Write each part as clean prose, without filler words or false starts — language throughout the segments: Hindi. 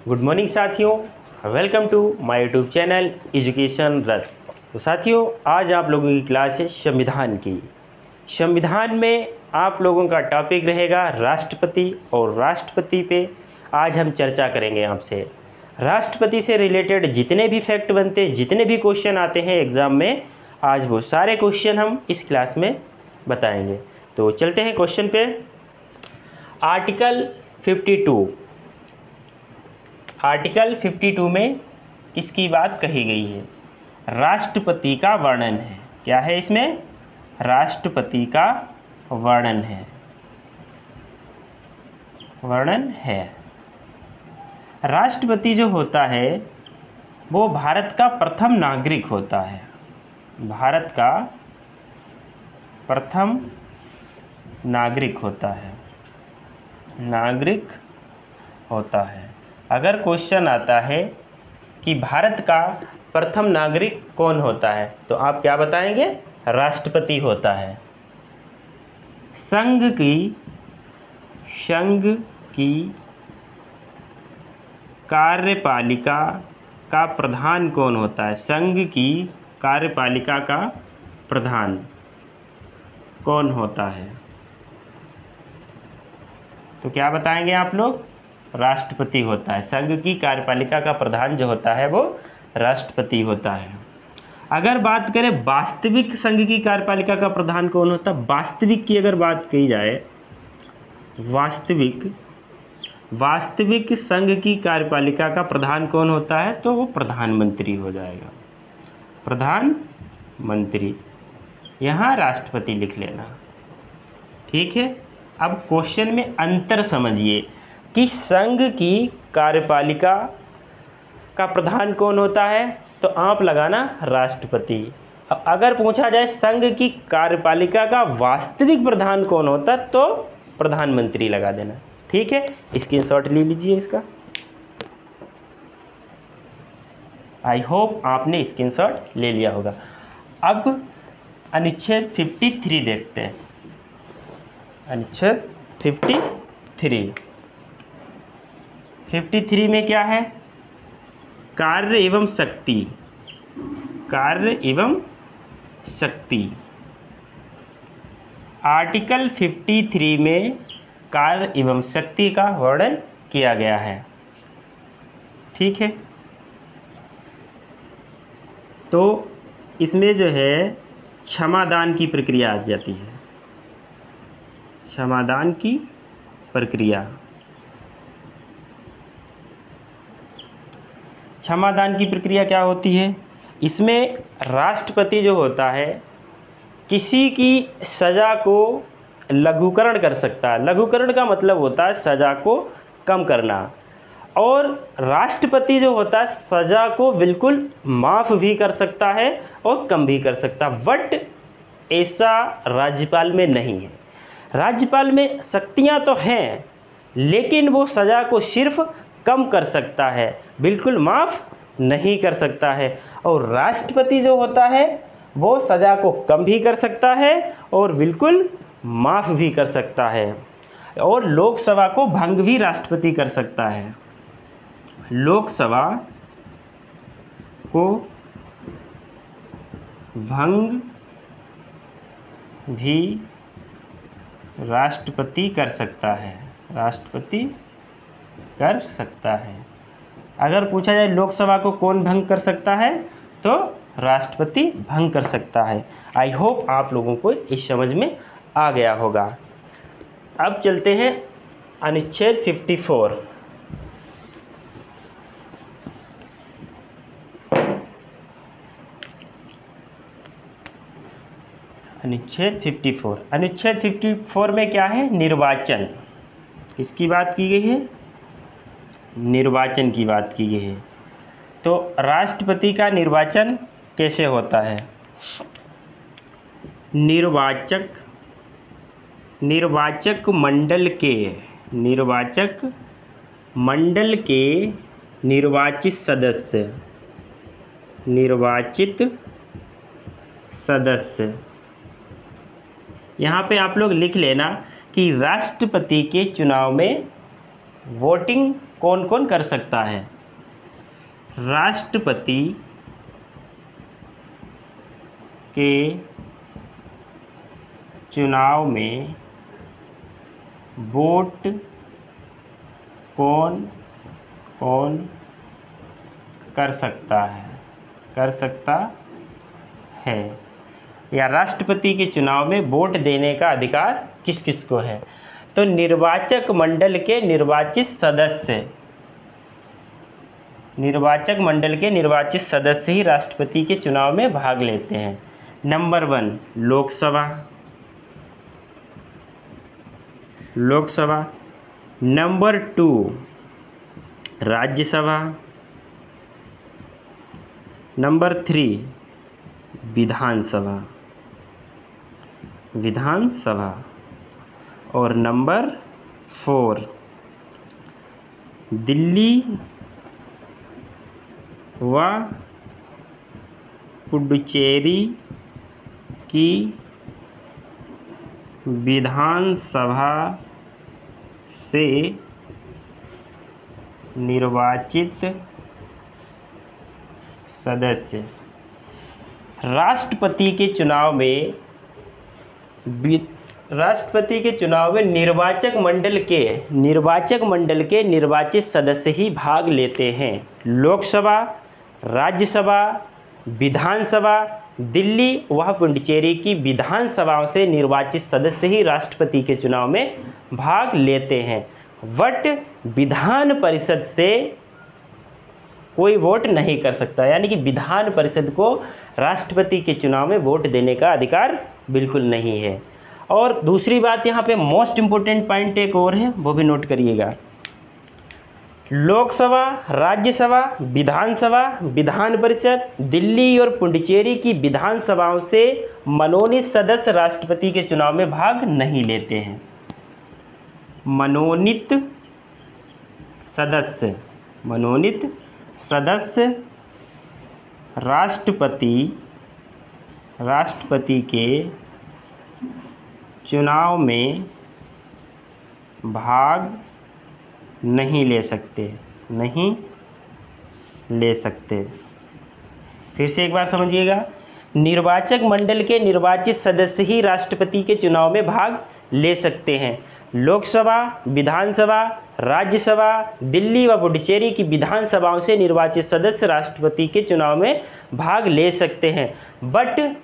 गुड मॉर्निंग साथियों, welcome to my YouTube channel education Rath. तो साथियों, आज आप लोगों की क्लास है संविधान की। संविधान में आप लोगों का टॉपिक रहेगा राष्ट्रपति, और राष्ट्रपति पे आज हम चर्चा करेंगे आपसे। राष्ट्रपति से रिलेटेड जितने भी फैक्ट बनते हैं, जितने भी क्वेश्चन आते हैं एग्ज़ाम में, आज वो सारे क्वेश्चन हम इस क्लास में बताएंगे। तो चलते हैं क्वेश्चन पे। आर्टिकल 52 में किसकी बात कही गई है? राष्ट्रपति का वर्णन है। क्या है इसमें? राष्ट्रपति का वर्णन है। राष्ट्रपति जो होता है वो भारत का प्रथम नागरिक होता है। भारत का प्रथम नागरिक होता है। अगर क्वेश्चन आता है कि भारत का प्रथम नागरिक कौन होता है, तो आप क्या बताएंगे? राष्ट्रपति होता है। संघ की कार्यपालिका का प्रधान कौन होता है? संघ की कार्यपालिका का प्रधान कौन होता है? तो क्या बताएंगे आप लोग? राष्ट्रपति होता है। संघ की कार्यपालिका का प्रधान जो होता है वो राष्ट्रपति होता है। अगर बात करें वास्तविक संघ की कार्यपालिका का प्रधान कौन होता है, वास्तविक की अगर बात की जाए, वास्तविक संघ की कार्यपालिका का प्रधान कौन होता है, तो वो प्रधानमंत्री हो जाएगा। प्रधानमंत्री, यहाँ राष्ट्रपति लिख लेना, ठीक है। अब क्वेश्चन में अंतर समझिए कि संघ की कार्यपालिका का प्रधान कौन होता है, तो आप लगाना राष्ट्रपति। अब अगर पूछा जाए संघ की कार्यपालिका का वास्तविक प्रधान कौन होता है, तो प्रधानमंत्री लगा देना, ठीक है। स्क्रीनशॉट ले लीजिए इसका। आई होप आपने स्क्रीनशॉट ले लिया होगा। अब अनुच्छेद 53 देखते हैं। अनुच्छेद 53 में क्या है? कार्य एवं शक्ति। आर्टिकल 53 में कार्य एवं शक्ति का वर्णन किया गया है, ठीक है। तो इसमें जो है क्षमादान की प्रक्रिया आ जाती है। क्षमादान की प्रक्रिया, क्षमादान की प्रक्रिया क्या होती है? इसमें राष्ट्रपति जो होता है किसी की सज़ा को लघुकरण कर सकता है। लघुकरण का मतलब होता है सज़ा को कम करना, और राष्ट्रपति जो होता है सज़ा को बिल्कुल माफ़ भी कर सकता है और कम भी कर सकता है। बट ऐसा राज्यपाल में नहीं है। राज्यपाल में शक्तियाँ तो हैं, लेकिन वो सज़ा को सिर्फ कम कर सकता है, बिल्कुल माफ़ नहीं कर सकता है। और राष्ट्रपति जो होता है वो सज़ा को कम भी कर सकता है और बिल्कुल माफ़ भी कर सकता है, और लोकसभा को भंग भी राष्ट्रपति कर सकता है। लोकसभा को भंग भी राष्ट्रपति कर सकता है। अगर पूछा जाए लोकसभा को कौन भंग कर सकता है, तो राष्ट्रपति भंग कर सकता है। आई होप आप लोगों को इस समझ में आ गया होगा। अब चलते हैं अनुच्छेद 54। अनुच्छेद 54 में क्या है? निर्वाचन। किसकी बात की गई है? निर्वाचन की बात की गई है। तो राष्ट्रपति का निर्वाचन कैसे होता है? निर्वाचक मंडल के निर्वाचित सदस्य। यहाँ पे आप लोग लिख लेना कि राष्ट्रपति के चुनाव में वोटिंग कौन कौन कर सकता है? राष्ट्रपति के चुनाव में वोट कौन कौन कर सकता है या राष्ट्रपति के चुनाव में वोट देने का अधिकार किस किस को है? तो निर्वाचक मंडल के निर्वाचित सदस्य ही राष्ट्रपति के चुनाव में भाग लेते हैं। Number 1 Lok Sabha, number 2 Rajya Sabha, number 3 विधानसभा और नंबर 4 दिल्ली व पुडुचेरी की विधानसभा से निर्वाचित सदस्य। राष्ट्रपति के चुनाव में निर्वाचक मंडल के निर्वाचित सदस्य ही भाग लेते हैं। लोकसभा, राज्यसभा, विधानसभा, दिल्ली व पुडुचेरी की विधानसभाओं से निर्वाचित सदस्य ही राष्ट्रपति के चुनाव में भाग लेते हैं। बट विधान परिषद से कोई वोट नहीं कर सकता, यानी कि विधान परिषद को राष्ट्रपति के चुनाव में वोट देने का अधिकार बिल्कुल नहीं है। और दूसरी बात यहाँ पे मोस्ट इम्पोर्टेंट पॉइंट एक और है, वो भी नोट करिएगा। लोकसभा, राज्यसभा, विधानसभा, विधान परिषद, दिल्ली और पुडुचेरी की विधानसभाओं से मनोनीत सदस्य राष्ट्रपति के चुनाव में भाग नहीं लेते हैं। मनोनीत सदस्य राष्ट्रपति के चुनाव में भाग नहीं ले सकते। फिर से एक बार समझिएगा, निर्वाचक मंडल के निर्वाचित सदस्य ही राष्ट्रपति के चुनाव में भाग ले सकते हैं। लोकसभा, विधानसभा, राज्यसभा, दिल्ली व पुडुचेरी की विधानसभाओं से निर्वाचित सदस्य राष्ट्रपति के चुनाव में भाग ले सकते हैं। बट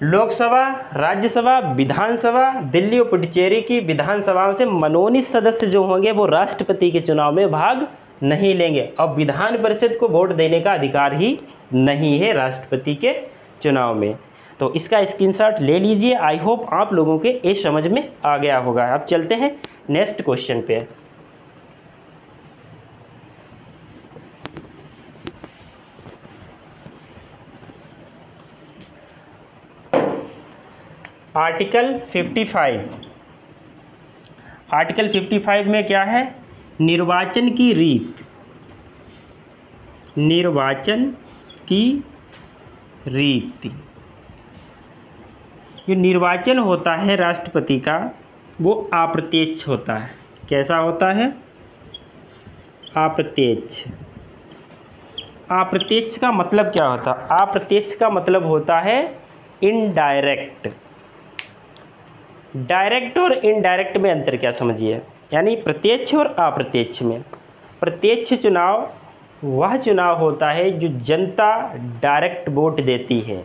लोकसभा, राज्यसभा, विधानसभा, दिल्ली और पुडुचेरी की विधानसभाओं से मनोनीत सदस्य जो होंगे वो राष्ट्रपति के चुनाव में भाग नहीं लेंगे और विधान परिषद को वोट देने का अधिकार ही नहीं है राष्ट्रपति के चुनाव में। तो इसका स्क्रीनशॉट ले लीजिए। आई होप आप लोगों के ये समझ में आ गया होगा। अब चलते हैं नेक्स्ट क्वेश्चन पे। आर्टिकल 55 में क्या है? निर्वाचन की रीत। जो निर्वाचन होता है राष्ट्रपति का वो अप्रत्यक्ष होता है। कैसा होता है? अप्रत्यक्ष का मतलब क्या होता है? अप्रत्यक्ष का मतलब होता है इनडायरेक्ट। डायरेक्ट और इनडायरेक्ट में अंतर क्या समझिए, यानी प्रत्यक्ष और अप्रत्यक्ष में। प्रत्यक्ष चुनाव वह चुनाव होता है जो जनता डायरेक्ट वोट देती है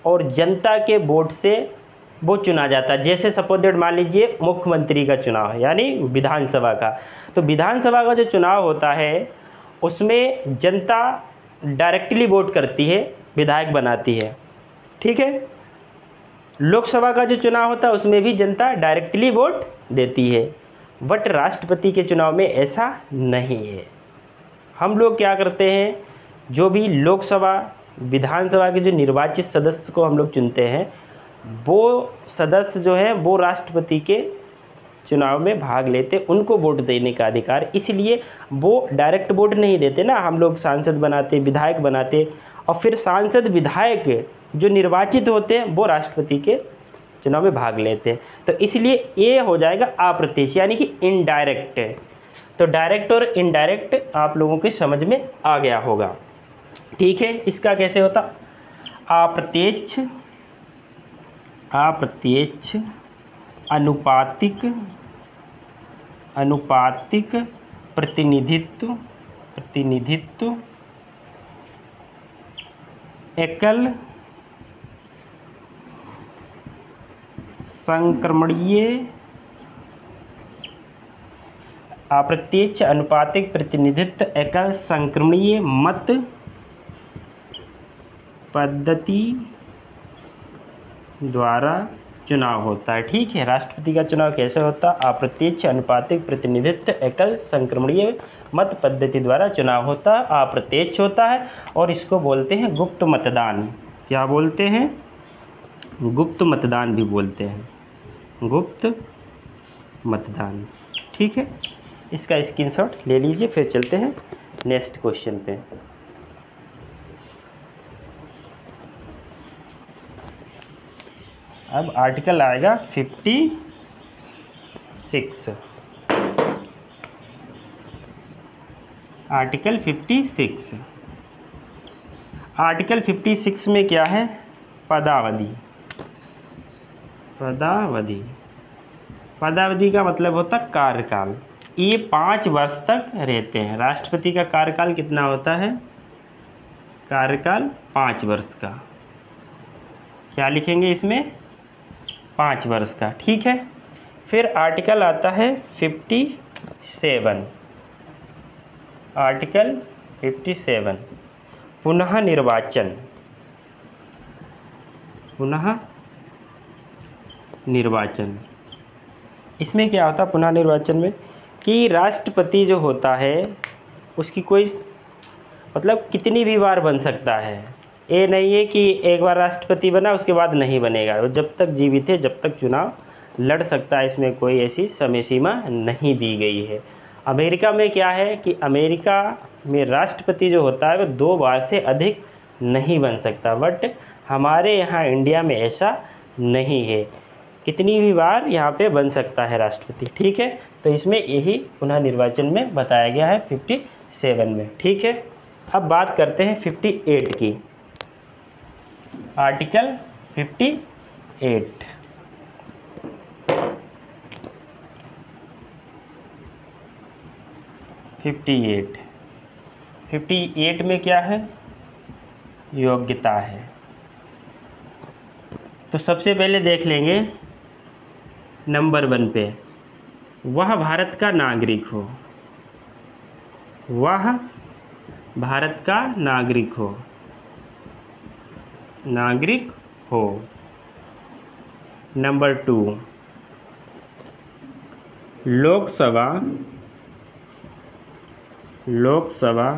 और जनता के वोट से वो चुना जाता है। जैसे सपोज दैट मान लीजिए मुख्यमंत्री का चुनाव है, यानी विधानसभा का। तो विधानसभा का जो चुनाव होता है उसमें जनता डायरेक्टली वोट करती है, विधायक बनाती है, ठीक है। लोकसभा का जो चुनाव होता है उसमें भी जनता डायरेक्टली वोट देती है। बट राष्ट्रपति के चुनाव में ऐसा नहीं है। हम लोग क्या करते हैं, जो भी लोकसभा विधानसभा के जो निर्वाचित सदस्य को हम लोग चुनते हैं, वो सदस्य जो हैं वो राष्ट्रपति के चुनाव में भाग लेते, उनको वोट देने का अधिकार। इसलिए वो डायरेक्ट वोट नहीं देते ना, हम लोग सांसद बनाते, विधायक बनाते, और फिर सांसद विधायक जो निर्वाचित होते हैं वो राष्ट्रपति के चुनाव में भाग लेते हैं। तो इसलिए ये हो जाएगा अप्रत्यक्ष, यानी कि इनडायरेक्ट। तो डायरेक्ट और इनडायरेक्ट आप लोगों के समझ में आ गया होगा। ठीक है, इसका कैसे होता, अप्रत्यक्ष अनुपातिक प्रतिनिधित्व एकल संक्रमणीय अप्रत्यक्ष अनुपातिक प्रतिनिधित्व एकल संक्रमणीय मत पद्धति द्वारा चुनाव होता है। ठीक है, राष्ट्रपति का चुनाव कैसे होता है, अप्रत्यक्ष अनुपातिक प्रतिनिधित्व एकल संक्रमणीय मत पद्धति द्वारा चुनाव होता है, अप्रत्यक्ष होता है और इसको बोलते हैं गुप्त मतदान। क्या बोलते हैं, गुप्त मतदान भी बोलते हैं, गुप्त मतदान। ठीक है, इसका स्क्रीनशॉट ले लीजिए। फिर चलते हैं नेक्स्ट क्वेश्चन पे। अब आर्टिकल आएगा 56। आर्टिकल 56। आर्टिकल 56 में क्या है, पदावधि। पदावधि का मतलब होता कार्यकाल। ये 5 वर्ष तक रहते हैं। राष्ट्रपति का कार्यकाल कितना होता है, कार्यकाल 5 वर्ष का। क्या लिखेंगे इसमें, 5 वर्ष का। ठीक है, फिर आर्टिकल आता है 57। आर्टिकल 57 पुनः निर्वाचन। इसमें क्या होता है पुनः निर्वाचन में, कि राष्ट्रपति जो होता है उसकी कोई मतलब कितनी भी बार बन सकता है। ये नहीं है कि एक बार राष्ट्रपति बना उसके बाद नहीं बनेगा, वो जब तक जीवित है जब तक चुनाव लड़ सकता है। इसमें कोई ऐसी समय सीमा नहीं दी गई है। अमेरिका में क्या है कि अमेरिका में राष्ट्रपति जो होता है वो 2 बार से अधिक नहीं बन सकता, बट हमारे यहाँ इंडिया में ऐसा नहीं है, कितनी भी बार यहाँ पे बन सकता है राष्ट्रपति। ठीक है, तो इसमें यही पुनः निर्वाचन में बताया गया है 57 में। ठीक है, अब बात करते हैं 58 की। आर्टिकल 58। फिफ्टी एट में क्या है, योग्यता है। तो सबसे पहले देख लेंगे नंबर 1 पे, वह भारत का नागरिक हो। वह भारत का नागरिक हो। नंबर 2, लोकसभा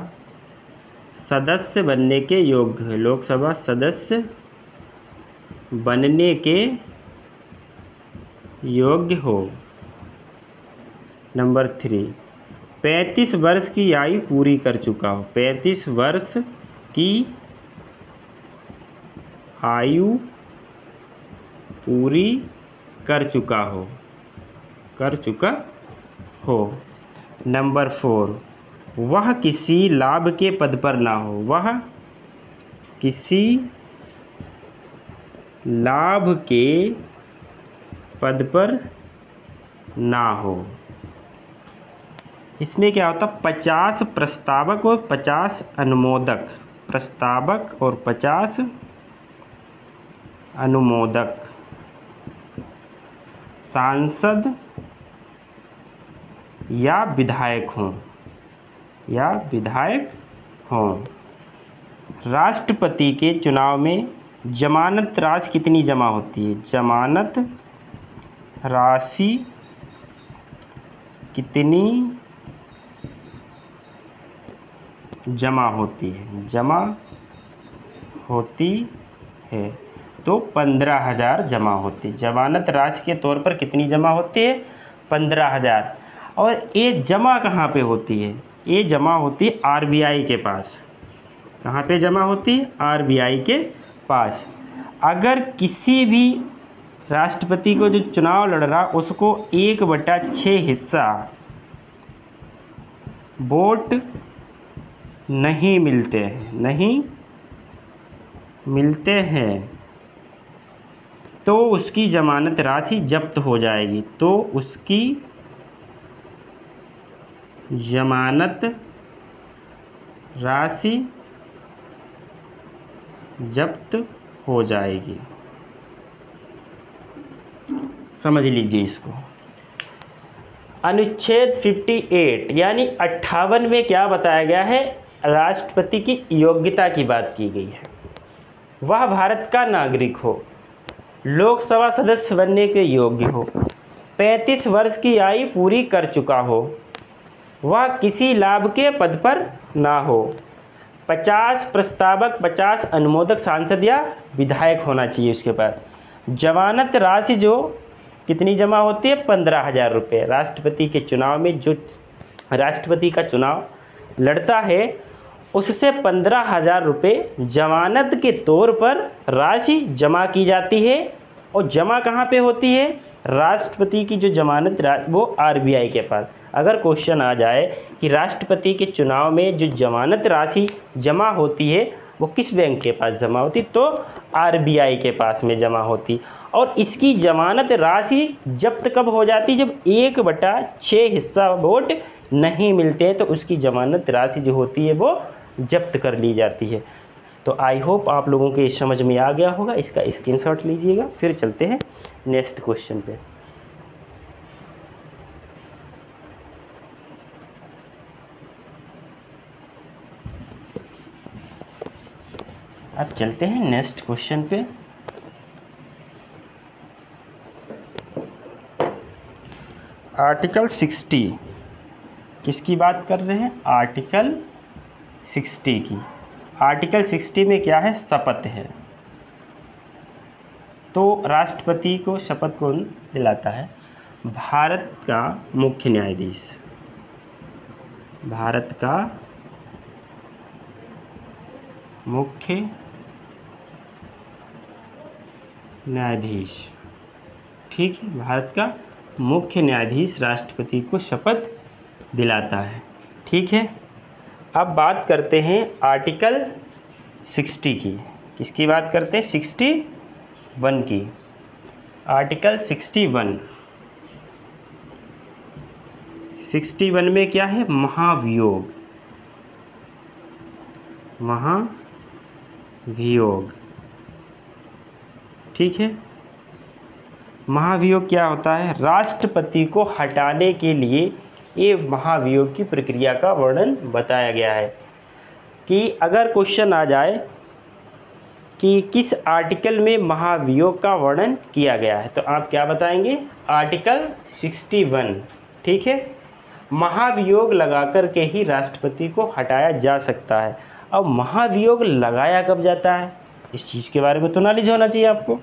सदस्य बनने के योग्य है। लोकसभा सदस्य बनने के योग्य हो। नंबर 3, 35 वर्ष की आयु पूरी कर चुका हो। 35 वर्ष की आयु पूरी कर चुका हो। नंबर 4, वह किसी लाभ के पद पर ना हो। वह किसी लाभ के पद पर ना हो। इसमें क्या होता, 50 प्रस्तावक और 50 अनुमोदक। प्रस्तावक और 50 अनुमोदक सांसद या विधायक हों। राष्ट्रपति के चुनाव में जमानत राशि कितनी जमा होती है। जमानत राशि कितनी जमा होती है। तो 15,000 जमा होती है। जमानत राशि के तौर पर कितनी जमा होती है, 15,000। और ये जमा कहाँ पे होती है, ये जमा होती है आरबीआई के पास। कहाँ पे जमा होती है, आरबीआई के पास। अगर किसी भी राष्ट्रपति को जो चुनाव लड़ रहा उसको 1/6 हिस्सा वोट नहीं मिलते हैं तो उसकी जमानत राशि जब्त हो जाएगी, तो उसकी जमानत राशि जब्त हो जाएगी। समझ लीजिए इसको। अनुच्छेद 58 यानी 58 में क्या बताया गया है? राष्ट्रपति की योग्यता की बात की गई है। वह भारत का नागरिक हो, लोकसभा सदस्य बनने के योग्य हो, 35 वर्ष की आयु पूरी कर चुका हो, वह किसी लाभ के पद पर ना हो, 50 प्रस्तावक 50 अनुमोदक सांसद या विधायक होना चाहिए उसके पास। जमानत राशि जो कितनी जमा होती है? 15,000 रुपये। राष्ट्रपति के चुनाव में जो राष्ट्रपति का चुनाव लड़ता है उससे 15,000 रुपये जमानत के तौर पर राशि जमा की जाती है। और जमा कहाँ पे होती है? राष्ट्रपति की जो जमानत वो आरबीआई के पास। अगर क्वेश्चन आ जाए कि राष्ट्रपति के चुनाव में जो जमानत राशि जमा होती है वो किस बैंक के पास जमा होती, तो आरबीआई के पास में जमा होती। और इसकी जमानत राशि जब्त कब हो जाती? जब 1/6 हिस्सा वोट नहीं मिलते हैं तो उसकी जमानत राशि जो होती है वो जब्त कर ली जाती है। तो आई होप आप लोगों के समझ में आ गया होगा। इसका स्क्रीनशॉट लीजिएगा। फिर चलते हैं नेक्स्ट क्वेश्चन पे। अब चलते हैं नेक्स्ट क्वेश्चन पे। आर्टिकल 60 किसकी बात कर रहे हैं? आर्टिकल 60 की। आर्टिकल 60 में क्या है? शपथ है। तो राष्ट्रपति को शपथ कौन दिलाता है? भारत का मुख्य न्यायाधीश। भारत का मुख्य न्यायाधीश, ठीक है। भारत का मुख्य न्यायाधीश राष्ट्रपति को शपथ दिलाता है, ठीक है। अब बात करते हैं आर्टिकल 60 की। किसकी बात करते हैं? 61 की। आर्टिकल 61 में क्या है? महाभियोग। महाभियोग, ठीक है। महाभियोग क्या होता है? राष्ट्रपति को हटाने के लिए ये महाभियोग की प्रक्रिया का वर्णन बताया गया है। कि अगर क्वेश्चन आ जाए कि किस आर्टिकल में महाभियोग का वर्णन किया गया है तो आप क्या बताएंगे? आर्टिकल 61, ठीक है। महाभियोग लगाकर के ही राष्ट्रपति को हटाया जा सकता है। अब महाभियोग लगाया कब जाता है इस चीज़ के बारे में तो नॉलेज होना चाहिए आपको।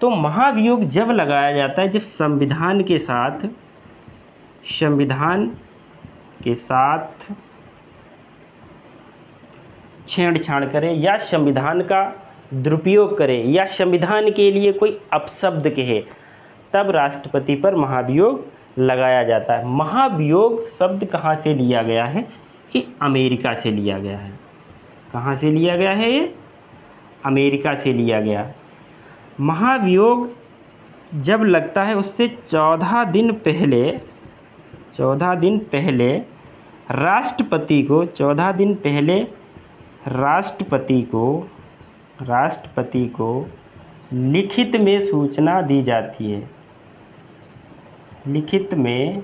तो महाभियोग जब लगाया जाता है जब संविधान के साथ छेड़छाड़ करे या संविधान का दुरुपयोग करे या संविधान के लिए कोई अपशब्द कहे, तब राष्ट्रपति पर महाभियोग लगाया जाता है। महाभियोग शब्द कहाँ से लिया गया है? ये अमेरिका से लिया गया है। कहाँ से लिया गया है? ये अमेरिका से लिया गया। महाभियोग जब लगता है उससे 14 दिन पहले राष्ट्रपति को लिखित में सूचना दी जाती है। लिखित में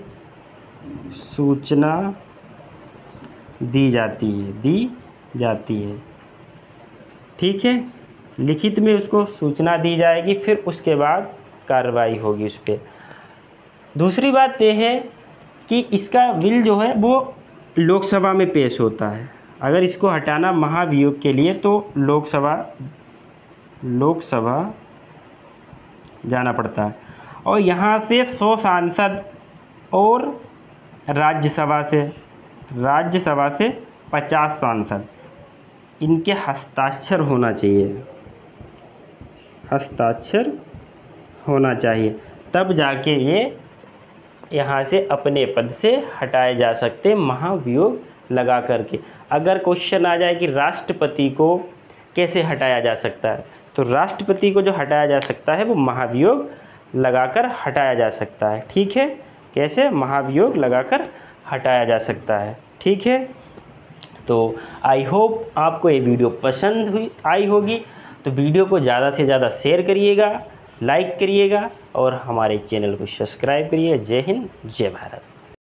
सूचना दी जाती है, ठीक है। लिखित में उसको सूचना दी जाएगी, फिर उसके बाद कार्रवाई होगी उस पर। दूसरी बात यह है कि इसका बिल जो है वो लोकसभा में पेश होता है। अगर इसको हटाना महाभियोग के लिए तो लोकसभा जाना पड़ता है और यहाँ से 100 सांसद और राज्यसभा से 50 सांसद, इनके हस्ताक्षर होना चाहिए, तब जाके ये यहाँ से अपने पद से हटाए जा सकते हैं महाभियोग लगा करके। अगर क्वेश्चन आ जाए कि राष्ट्रपति को कैसे हटाया जा सकता है, तो राष्ट्रपति को जो हटाया जा सकता है वो महाभियोग लगाकर हटाया जा सकता है। ठीक है, कैसे? महाभियोग लगाकर हटाया जा सकता है। ठीक है, तो आई होप आपको ये वीडियो पसंद आई होगी। तो वीडियो को ज़्यादा से ज़्यादा शेयर करिएगा, लाइक करिएगा और हमारे चैनल को सब्सक्राइब करिए। जय हिंद, जय भारत।